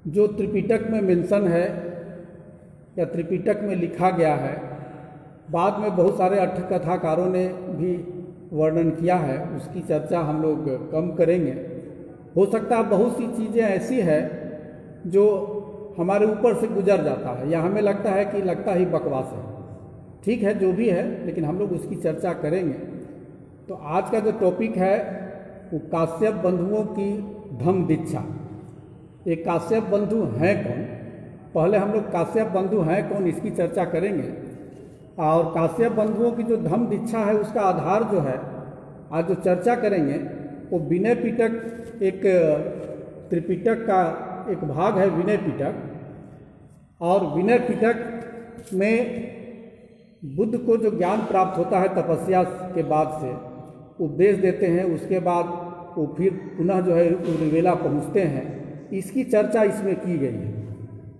जो त्रिपिटक में मेंशन है या त्रिपिटक में लिखा गया है, बाद में बहुत सारे अट्ठकथाकारों ने भी वर्णन किया है, उसकी चर्चा हम लोग कम करेंगे। हो सकता है बहुत सी चीज़ें ऐसी है जो हमारे ऊपर से गुजर जाता है या हमें लगता ही बकवास है। ठीक है, जो भी है, लेकिन हम लोग उसकी चर्चा करेंगे। तो आज का जो टॉपिक है वो काश्यप बंधुओं की धम्म दीक्षा। ये काश्यप बंधु हैं कौन? पहले हम लोग काश्यप बंधु हैं कौन इसकी चर्चा करेंगे। और काश्यप बंधुओं की जो धम्म दीक्षा है उसका आधार जो है, आज जो चर्चा करेंगे वो विनय पिटक, एक त्रिपिटक का एक भाग है विनय पिटक। और विनय पिटक में बुद्ध को जो ज्ञान प्राप्त होता है तपस्या के बाद से, उपदेश देते हैं, उसके बाद वो फिर पुनः जो है उर्वेला पहुँचते हैं, इसकी चर्चा इसमें की गई है।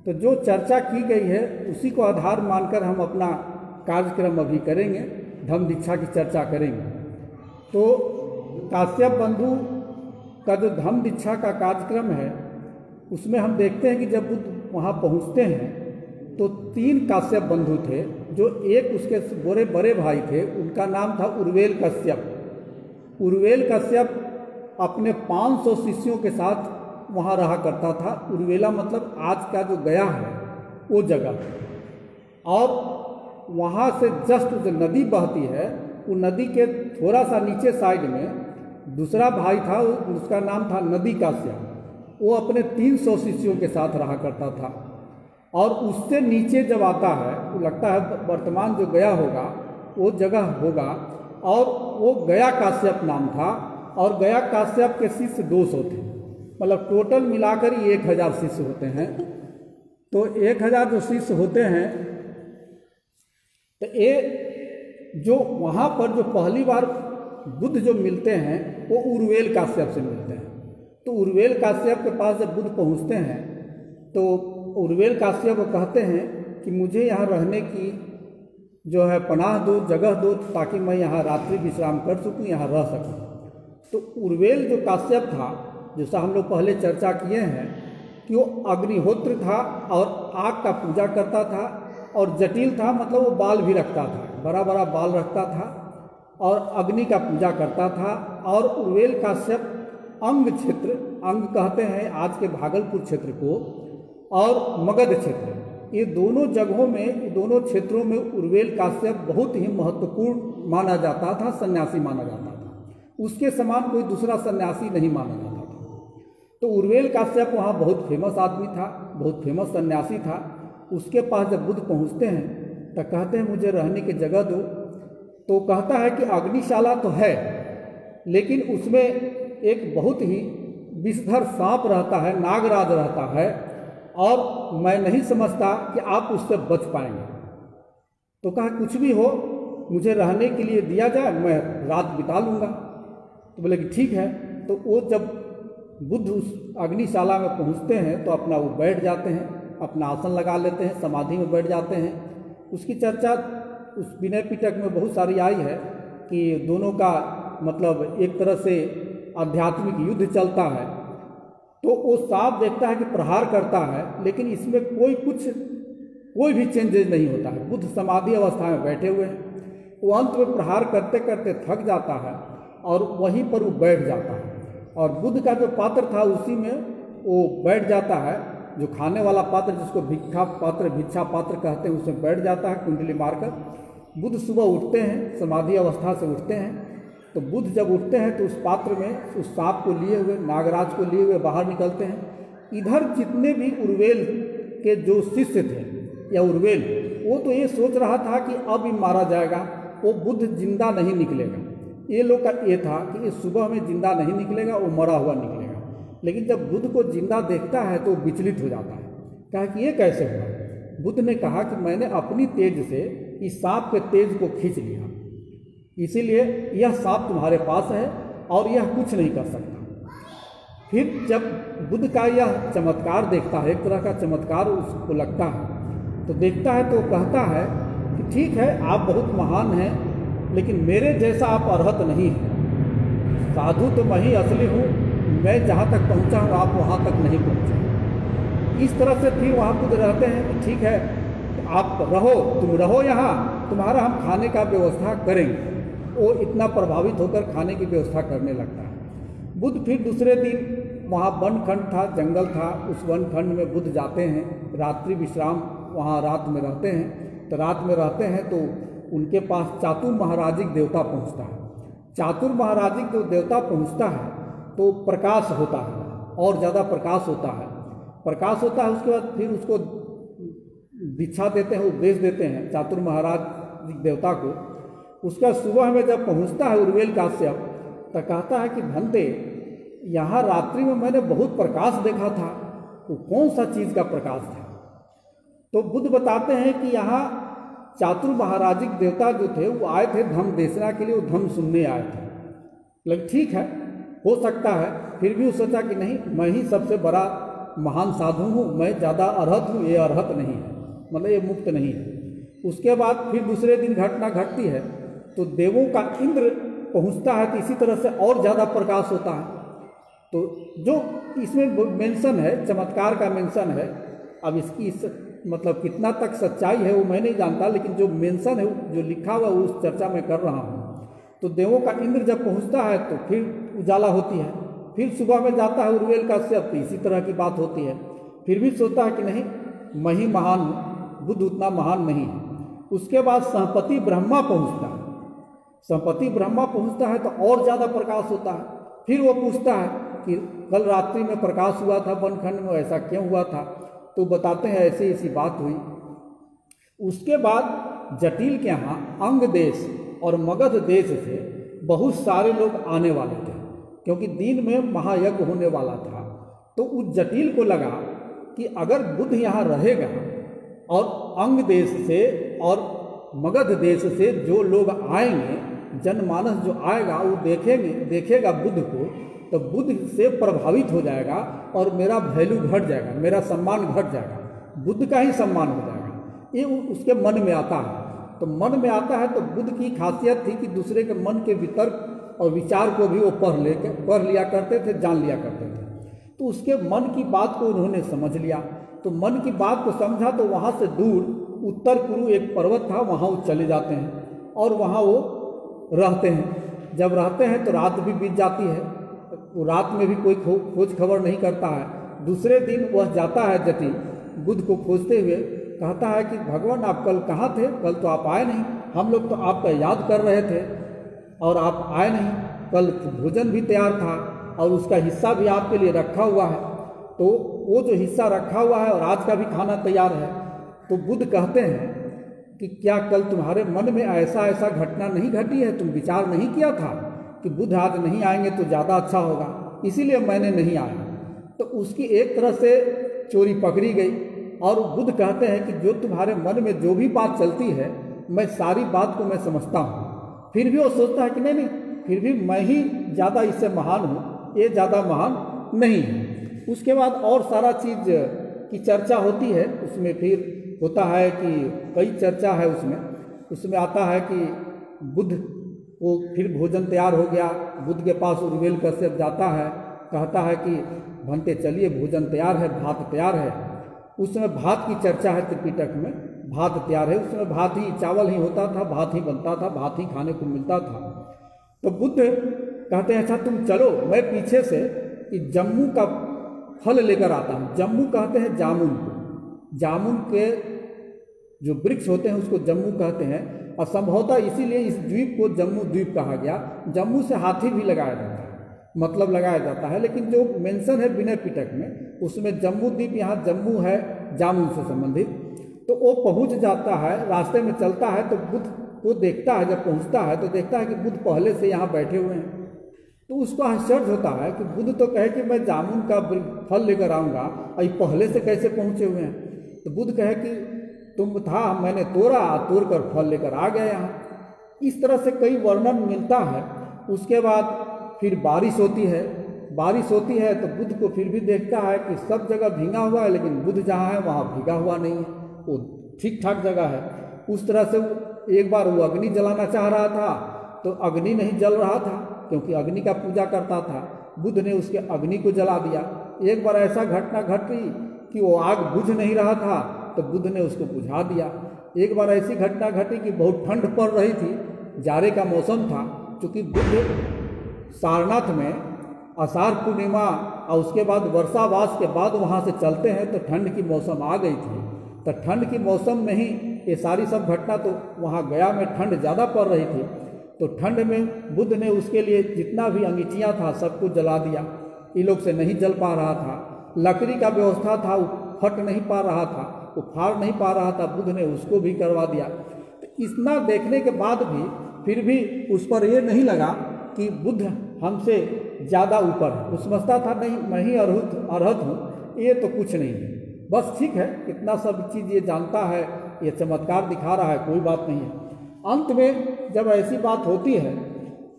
तो जो चर्चा की गई है उसी को आधार मानकर हम अपना कार्यक्रम अभी करेंगे, धम्म दीक्षा की चर्चा करेंगे। तो काश्यप बंधु का जो धम्म दीक्षा का कार्यक्रम है उसमें हम देखते हैं कि जब बुद्ध वहाँ पहुँचते हैं तो 3 काश्यप बंधु थे, जो एक उसके बड़े भाई थे, उनका नाम था उर्वेल कश्यप। उर्वेल कश्यप अपने 500 शिष्यों के साथ वहाँ रहा करता था। उर्वेला मतलब आज का जो गया है वो जगह। और वहाँ से जस्ट जो नदी बहती है, वो नदी के थोड़ा सा नीचे साइड में दूसरा भाई था, उसका नाम था नदी काश्यप। वो अपने 300 शिष्यों के साथ रहा करता था। और उससे नीचे जब आता है, वो लगता है वर्तमान जो गया होगा वो जगह होगा, और वो गया काश्यप नाम था। और गया काश्यप के शिष्य 200 थे, मतलब टोटल मिलाकर ही 1000 शिष्य होते हैं। तो 1000 जो शिष्य होते हैं, तो ये जो वहाँ पर जो पहली बार बुद्ध जो मिलते हैं वो उर्वेल काश्यप से मिलते हैं। तो उर्वेल काश्यप के पास जब बुद्ध पहुँचते हैं तो उर्वेल काश्यप कहते हैं कि मुझे यहाँ रहने की जो है पनाह दो, जगह दो, ताकि मैं यहाँ रात्रि विश्राम कर सकूँ, यहाँ रह सकूँ। तो उर्वेल जो काश्यप था, जैसा हम लोग पहले चर्चा किए हैं कि वो अग्निहोत्र था और आग का पूजा करता था, और जटिल था, मतलब वो बाल भी रखता था, बड़ा बड़ा बाल रखता था और अग्नि का पूजा करता था। और उर्वेल काश्यप अंग क्षेत्र, अंग कहते हैं आज के भागलपुर क्षेत्र को, और मगध क्षेत्र, ये दोनों जगहों में, दोनों क्षेत्रों में उर्वेल काश्यप बहुत ही महत्वपूर्ण माना जाता था, सन्यासी माना जाता था। उसके समान कोई दूसरा सन्यासी नहीं माना जाता था। तो उर्वेल काश्यप वहाँ बहुत फेमस आदमी था, बहुत फेमस सन्यासी था। उसके पास जब बुद्ध पहुँचते हैं तो कहते हैं मुझे रहने की जगह दो। तो कहता है कि अग्निशाला तो है, लेकिन उसमें एक बहुत ही विषधर सांप रहता है, नागराज रहता है, और मैं नहीं समझता कि आप उससे बच पाएंगे। तो कहा कुछ भी हो, मुझे रहने के लिए दिया जाए, मैं रात बिता लूँगा। तो बोले कि ठीक है। तो वो जब बुद्ध उस अग्निशाला में पहुँचते हैं तो अपना वो बैठ जाते हैं, अपना आसन लगा लेते हैं, समाधि में बैठ जाते हैं। उसकी चर्चा उस विनय पिटक में बहुत सारी आई है कि दोनों का मतलब एक तरह से आध्यात्मिक युद्ध चलता है। तो वो साफ देखता है कि प्रहार करता है, लेकिन इसमें कोई भी चेंजेज नहीं होता है। बुद्ध समाधि अवस्था में बैठे हुए हैं, वो अंत में प्रहार करते करते थक जाता है और वहीं पर वो बैठ जाता है। और बुद्ध का जो पात्र था उसी में वो बैठ जाता है, जो खाने वाला पात्र जिसको भिक्षा पात्र कहते हैं, उसमें बैठ जाता है कुंडली मारकर। बुद्ध सुबह उठते हैं, समाधि अवस्था से उठते हैं। तो बुद्ध जब उठते हैं तो उस पात्र में उस सांप को लिए हुए, नागराज को लिए हुए बाहर निकलते हैं। इधर जितने भी उर्वेल के जो शिष्य थे या उर्वेल, वो तो ये सोच रहा था कि अब ही मारा जाएगा, वो बुद्ध जिंदा नहीं निकलेगा। ये लोग का ये था कि ये सुबह में जिंदा नहीं निकलेगा, वो मरा हुआ निकलेगा। लेकिन जब बुद्ध को जिंदा देखता है तो विचलित हो जाता है, कहा कि ये कैसे हुआ। बुद्ध ने कहा कि मैंने अपनी तेज से इस सांप के तेज को खींच लिया, इसीलिए यह सांप तुम्हारे पास है और यह कुछ नहीं कर सकता। फिर जब बुद्ध का यह चमत्कार देखता है, एक तरह का चमत्कार उसको लगता है, तो देखता है तो कहता है कि ठीक है, आप बहुत महान हैं, लेकिन मेरे जैसा आप अर्हत नहीं हैं। साधु तो मैं ही असली हूँ, मैं जहाँ तक पहुँचा हूँ आप वहाँ तक नहीं पहुँचे। इस तरह से फिर वहाँ बुद्ध रहते हैं कि ठीक है आप रहो, तुम रहो यहाँ, तुम्हारा हम खाने का व्यवस्था करेंगे। वो इतना प्रभावित होकर खाने की व्यवस्था करने लगता है। बुद्ध फिर दूसरे दिन वहाँ वनखंड था, जंगल था, उस वनखंड में बुद्ध जाते हैं, रात्रि विश्राम वहाँ रात में रहते हैं। तो रात में रहते हैं तो उनके पास चातुर महाराजिक देवता पहुँचता है। चातुर महाराजिक जो देवता पहुँचता है तो प्रकाश होता है, और ज़्यादा प्रकाश होता है। प्रकाश होता है, उसके बाद फिर उसको दीक्षा देते हैं, उपदेश देते हैं चातुर महाराज देवता को। उसका सुबह में जब पहुंचता है उर्वेल काश्यप, तो कहता है कि भंते, यहाँ रात्रि में मैंने बहुत प्रकाश देखा था, तो कौन सा चीज़ का प्रकाश था? तो बुद्ध बताते हैं कि यहाँ चातुर महाराजिक देवता जो थे वो आए थे धम्म देशना के लिए, वो धम्म सुनने आए थे। लेकिन ठीक है, हो सकता है, फिर भी वो सोचा कि नहीं, मैं ही सबसे बड़ा महान साधु हूँ, मैं ज़्यादा अर्हत हूँ, ये अर्हत नहीं है, मतलब ये मुक्त नहीं है। उसके बाद फिर दूसरे दिन घटना घटती है तो देवों का इंद्र पहुँचता है, तो इसी तरह से और ज़्यादा प्रकाश होता है। तो जो इसमें मेंशन है, चमत्कार का मेंशन है, अब इसकी मतलब कितना तक सच्चाई है वो मैं नहीं जानता, लेकिन जो मेंशन है, जो लिखा हुआ उस चर्चा में कर रहा हूँ। तो देवों का इंद्र जब पहुँचता है तो फिर उजाला होती है। फिर सुबह में जाता है उर्वेल काश्यप, तो इसी तरह की बात होती है। फिर भी सोचता है कि नहीं, मैं ही महान हूँ, बुद्ध उतना महान नहीं है। उसके बाद सहपति ब्रह्मा पहुँचता है। सहपति ब्रह्मा पहुँचता है तो और ज़्यादा प्रकाश होता है। फिर वो पूछता है कि कल रात्रि में प्रकाश हुआ था वनखंड में, ऐसा क्यों हुआ था? तो बताते हैं ऐसी ऐसी बात हुई। उसके बाद जटिल के यहाँ अंग देश और मगध देश से बहुत सारे लोग आने वाले थे, क्योंकि दिन में महायज्ञ होने वाला था। तो उस जटिल को लगा कि अगर बुद्ध यहाँ रहेगा और अंग देश से और मगध देश से जो लोग आएंगे, जनमानस जो आएगा वो देखेगा बुद्ध को, तो बुद्ध से प्रभावित हो जाएगा और मेरा वैल्यू घट जाएगा, मेरा सम्मान घट जाएगा, बुद्ध का ही सम्मान हो जाएगा। ये उसके मन में आता है। तो मन में आता है तो बुद्ध की खासियत थी कि दूसरे के मन के वितर्क और विचार को भी वो पढ़ लिया करते थे, जान लिया करते थे। तो उसके मन की बात को उन्होंने समझ लिया। तो मन की बात को समझा तो वहाँ से दूर उत्तर कुरु एक पर्वत था, वहाँ वो चले जाते हैं और वहाँ वो रहते हैं। जब रहते हैं तो रात भी बीत जाती है, वो रात में भी कोई खोज खबर नहीं करता है। दूसरे दिन वह जाता है जटिल बुद्ध को खोजते हुए, कहता है कि भगवान आप कल कहाँ थे? कल तो आप आए नहीं, हम लोग तो आपका याद कर रहे थे और आप आए नहीं। कल भोजन भी तैयार था और उसका हिस्सा भी आपके लिए रखा हुआ है, तो वो जो हिस्सा रखा हुआ है और आज का भी खाना तैयार है। तो बुद्ध कहते हैं कि क्या कल तुम्हारे मन में ऐसा ऐसा घटना नहीं घटी है? तुम विचार नहीं किया था कि बुद्ध आज नहीं आएंगे तो ज़्यादा अच्छा होगा, इसीलिए मैंने नहीं आया। तो उसकी एक तरह से चोरी पकड़ी गई। और बुद्ध कहते हैं कि जो तुम्हारे मन में जो भी बात चलती है, मैं सारी बात को मैं समझता हूँ। फिर भी वो सोचता है कि नहीं नहीं, फिर भी मैं ही ज़्यादा इससे महान हूँ, ये ज़्यादा महान नहीं है। उसके बाद और सारा चीज़ की चर्चा होती है। उसमें फिर होता है कि कई चर्चा है उसमें आता है कि बुद्ध को फिर भोजन तैयार हो गया। बुद्ध के पास उर्वेल कश्यप जाता है, कहता है कि भंते चलिए भोजन तैयार है, भात तैयार है। उस समय भात की चर्चा है त्रिपिटक में, भात तैयार है। उस समय भात ही, चावल ही होता था, भात ही बनता था, भात ही खाने को मिलता था। तो बुद्ध कहते हैं अच्छा तुम चलो, मैं पीछे से कि जम्मू का फल लेकर आता हूँ। जम्मू कहते हैं जामुन को, जामुन के जो वृक्ष होते हैं उसको जम्मू कहते हैं। और संभवतः इसीलिए इस द्वीप को जम्मू द्वीप कहा गया। जम्मू से हाथी भी लगाया जाता है, मतलब लगाया जाता है, लेकिन जो मेंशन है विनय पिटक में उसमें जम्मू द्वीप, यहाँ जम्मू है जामुन से संबंधित। तो वो पहुँच जाता है, रास्ते में चलता है तो बुद्ध को देखता है। जब पहुँचता है तो देखता है कि बुद्ध पहले से यहाँ बैठे हुए हैं। तो उसको आश्चर्य होता है कि बुद्ध तो कहे कि मैं जामुन का फल लेकर आऊँगा, और पहले से कैसे पहुँचे हुए हैं? तो बुद्ध कहे कि तुम था, मैंने तोड़ कर फल लेकर आ गया यहाँ। इस तरह से कई वर्णन मिलता है। उसके बाद फिर बारिश होती है तो बुद्ध को फिर भी देखता है कि सब जगह भींगा हुआ है, लेकिन बुद्ध जहाँ है वहाँ भीगा हुआ नहीं है, वो ठीक ठाक जगह है। उस तरह से एक बार वो अग्नि जलाना चाह रहा था तो अग्नि नहीं जल रहा था, क्योंकि अग्नि का पूजा करता था। बुद्ध ने उसके अग्नि को जला दिया। एक बार ऐसा घटना घटी कि वो आग बुझ नहीं रहा था, तो बुद्ध ने उसको बुझा दिया। एक बार ऐसी घटना घटी कि बहुत ठंड पड़ रही थी, जाड़े का मौसम था। चूँकि बुद्ध सारनाथ में आषाढ़ पूर्णिमा और उसके बाद वर्षावास के बाद वहाँ से चलते हैं, तो ठंड की मौसम आ गई थी। तो ठंड की मौसम में ही ये सारी सब घटना, तो वहाँ गया में ठंड ज़्यादा पड़ रही थी, तो ठंड में बुद्ध ने उसके लिए जितना भी अंगीठियाँ था सबको जला दिया। ये लोग से नहीं जल पा रहा था, लकड़ी का व्यवस्था था वो फट नहीं पा रहा था, वो फाड़ नहीं पा रहा था, बुद्ध ने उसको भी करवा दिया। तो इतना देखने के बाद भी फिर भी उस पर ये नहीं लगा कि बुद्ध हमसे ज़्यादा ऊपर है। वो समझता था नहीं, मैं ही अर्हत हूँ, ये तो कुछ नहीं है, बस ठीक है, इतना सब चीज़ ये जानता है, ये चमत्कार दिखा रहा है, कोई बात नहीं है। अंत में जब ऐसी बात होती है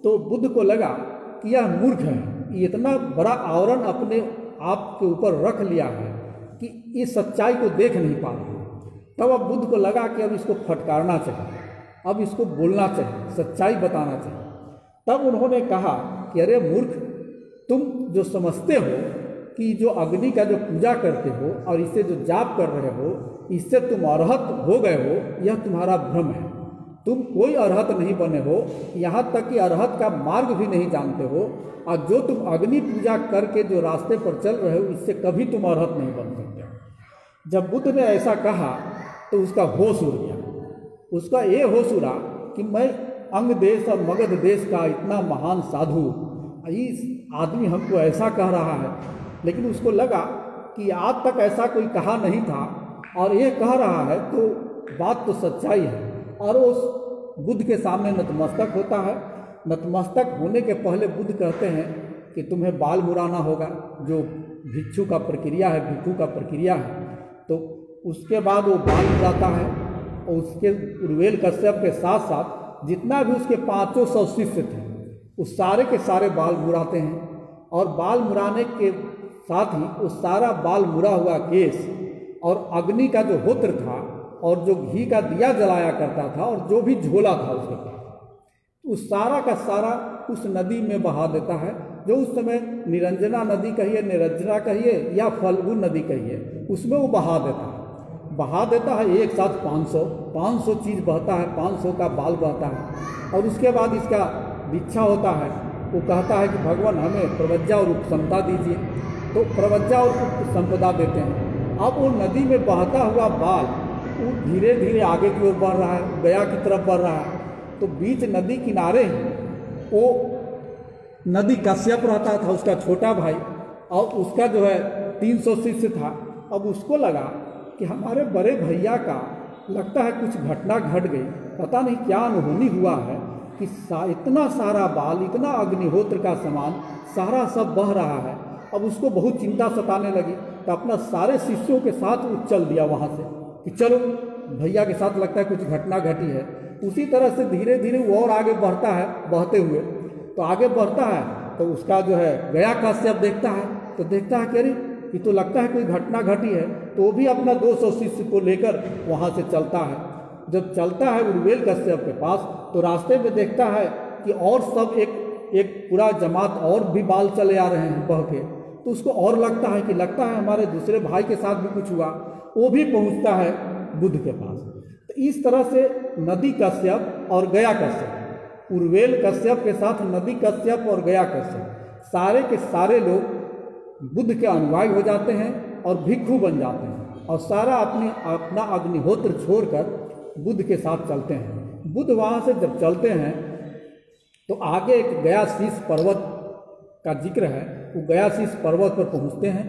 तो बुद्ध को लगा कि यह मूर्ख है, ये इतना बड़ा आवरण अपने आप के ऊपर रख लिया है कि इस सच्चाई को देख नहीं पा रहा। तब अब बुद्ध को लगा कि अब इसको फटकारना चाहिए, अब इसको बोलना चाहिए, सच्चाई बताना चाहिए। तब उन्होंने कहा कि अरे मूर्ख, तुम जो समझते हो कि जो अग्नि का जो पूजा करते हो और इससे जो जाप कर रहे हो, इससे तुम अरहत हो गए हो, यह तुम्हारा भ्रम है। तुम कोई अरहत नहीं बने हो, यहाँ तक कि अरहत का मार्ग भी नहीं जानते हो, और जो तुम अग्नि पूजा करके जो रास्ते पर चल रहे हो, इससे कभी तुम अरहत नहीं बन सकते। जब बुद्ध ने ऐसा कहा तो उसका होश उड़ गया। उसका ये होश उड़ा कि मैं अंग देश और मगध देश का इतना महान साधु, इस आदमी हमको ऐसा कह रहा है। लेकिन उसको लगा कि आज तक ऐसा कोई कहा नहीं था, और ये कह रहा है तो बात तो सच्चाई है। और उस बुद्ध के सामने नतमस्तक होता है। नतमस्तक होने के पहले बुद्ध कहते हैं कि तुम्हें बाल मुड़ाना होगा, जो भिक्षु का प्रक्रिया है, भिक्षु का प्रक्रिया है। तो उसके बाद वो बाल मुड़ाता है, और उसके उर्वेल कश्यप के साथ साथ जितना भी उसके 500 शिष्य थे, उस सारे के सारे बाल मुड़ाते हैं। और बाल मुड़ाने के साथ ही वो सारा बाल मुड़ा हुआ केस और अग्नि का जो होत्र था और जो घी का दिया जलाया करता था और जो भी झोला था उसके पास, उस सारा का सारा उस नदी में बहा देता है, जो उस समय निरंजना नदी कहिए, निरंजना कहिए या फल्गु नदी कहिए, उसमें वो बहा देता है। एक साथ 500 चीज़ बहता है, 500 का बाल बहता है। और उसके बाद इसका दीक्षा होता है। वो कहता है कि भगवान हमें प्रवज्जा और उपसंपदा दीजिए, तो प्रवज्जा और उपसंपदा देते हैं। अब वो नदी में बहता हुआ बाल वो धीरे धीरे आगे की ओर बढ़ रहा है, गया की तरफ बढ़ रहा है। तो बीच नदी किनारे वो नदी कश्यप रहता था, उसका छोटा भाई, और उसका जो है 300 शिष्य था। अब उसको लगा कि हमारे बड़े भैया का लगता है कुछ घटना घट गई, पता नहीं क्या अनहोनी हुआ है कि इतना सारा बाल, इतना अग्निहोत्र का सामान सारा सब बह रहा है। अब उसको बहुत चिंता सताने लगी, तो अपना सारे शिष्यों के साथ वो चल दिया वहाँ से कि चलो भैया के साथ लगता है कुछ घटना घटी है। उसी तरह से धीरे धीरे वो और आगे बढ़ता है, बहते हुए तो आगे बढ़ता है। तो उसका जो है गया कश्यप देखता है, तो देखता है कि अरे ये तो लगता है कोई घटना घटी है। तो वो भी अपना 200 शिष्य को लेकर वहाँ से चलता है। जब चलता है उर्वेल कश्यप के पास, तो रास्ते में देखता है कि और सब एक पूरा जमात और भी बाल चले आ रहे हैं बह के। तो उसको और लगता है हमारे दूसरे भाई के साथ भी कुछ हुआ। वो भी पहुँचता है बुद्ध के पास। तो इस तरह से नदी कश्यप और गया कश्यप, उर्वेल कश्यप के साथ नदी कश्यप और गया कश्यप, सारे के सारे लोग बुद्ध के अनुयायी हो जाते हैं और भिक्षु बन जाते हैं, और सारा अपना अग्निहोत्र छोड़कर बुद्ध के साथ चलते हैं। बुद्ध वहाँ से जब चलते हैं तो आगे एक गयाशीष पर्वत का जिक्र है। वो गयाशीष पर्वत पर पहुँचते हैं।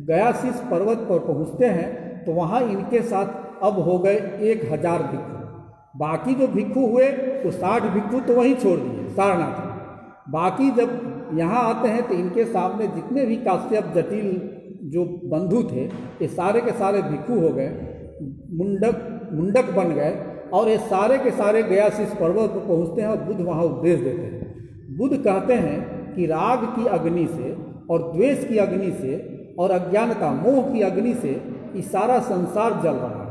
गयाशीष पर्वत पर पहुँचते हैं तो वहाँ इनके साथ अब हो गए 1000 भिक्षु। बाकी जो भिक्षु हुए वो 60 भिक्षु तो वहीं छोड़ दिए सारनाथ। बाकी जब यहाँ आते हैं तो इनके सामने जितने भी काश्यप जटिल जो बंधु थे, ये सारे के सारे भिक्षु हो गए, मुंडक बन गए, और ये सारे के सारे गयाशीष पर्वत पर पहुँचते हैं और बुद्ध वहाँ उपदेश देते हैं। बुद्ध कहते हैं कि राग की अग्नि से और द्वेष की अग्नि से और अज्ञानता मोह की अग्नि से ये सारा संसार जल रहा है,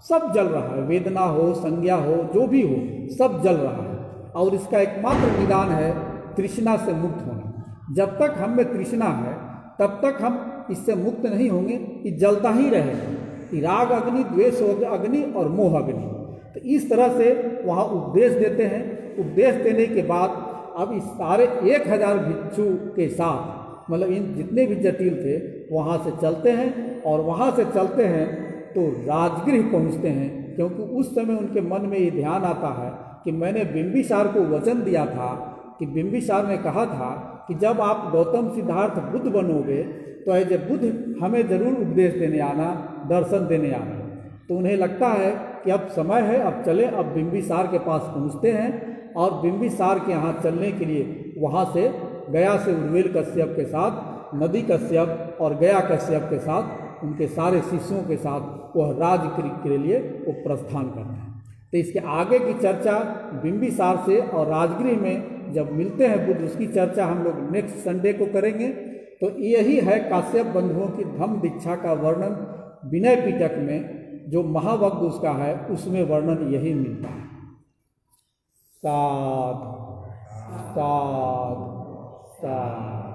सब जल रहा है। वेदना हो, संज्ञा हो, जो भी हो, सब जल रहा है। और इसका एकमात्र निदान है तृष्णा से मुक्त होना। जब तक हम में तृष्णा है तब तक हम इससे मुक्त नहीं होंगे, ये जलता ही रहेगा। राग अग्नि, द्वेष अग्नि और मोह अग्नि। तो इस तरह से वहाँ उपदेश देते हैं। उपदेश देने के बाद अब इस सारे 1000 भिक्षु के साथ, मतलब इन जितने भी जटिल थे, वहाँ से चलते हैं और वहाँ से चलते हैं तो राजगृह पहुँचते हैं। क्योंकि उस समय उनके मन में ये ध्यान आता है कि मैंने बिंबिसार को वचन दिया था कि बिंबिसार ने कहा था कि जब आप गौतम सिद्धार्थ बुद्ध बनोगे तो एज ए बुद्ध हमें ज़रूर उपदेश देने आना, दर्शन देने आना। तो उन्हें लगता है कि अब समय है, अब चले, अब बिंबिसार के पास पहुंचते हैं और बिंबिसार के यहाँ चलने के लिए वहाँ से गया से उर्वेल कश्यप के साथ, नदी कश्यप और गया कश्यप के साथ, उनके सारे शिष्यों के साथ वह राजगृह के लिए वो प्रस्थान करते हैं। तो इसके आगे की चर्चा बिंबिसार से और राजगृह में जब मिलते हैं बुद्ध, उसकी चर्चा हम लोग नेक्स्ट संडे को करेंगे। तो यही है काश्यप बंधुओं की धम्म दीक्षा का वर्णन विनय पिटक में, जो महावज्ञ उसका है, उसमें वर्णन यही मिलता है। साधु साधु साधु।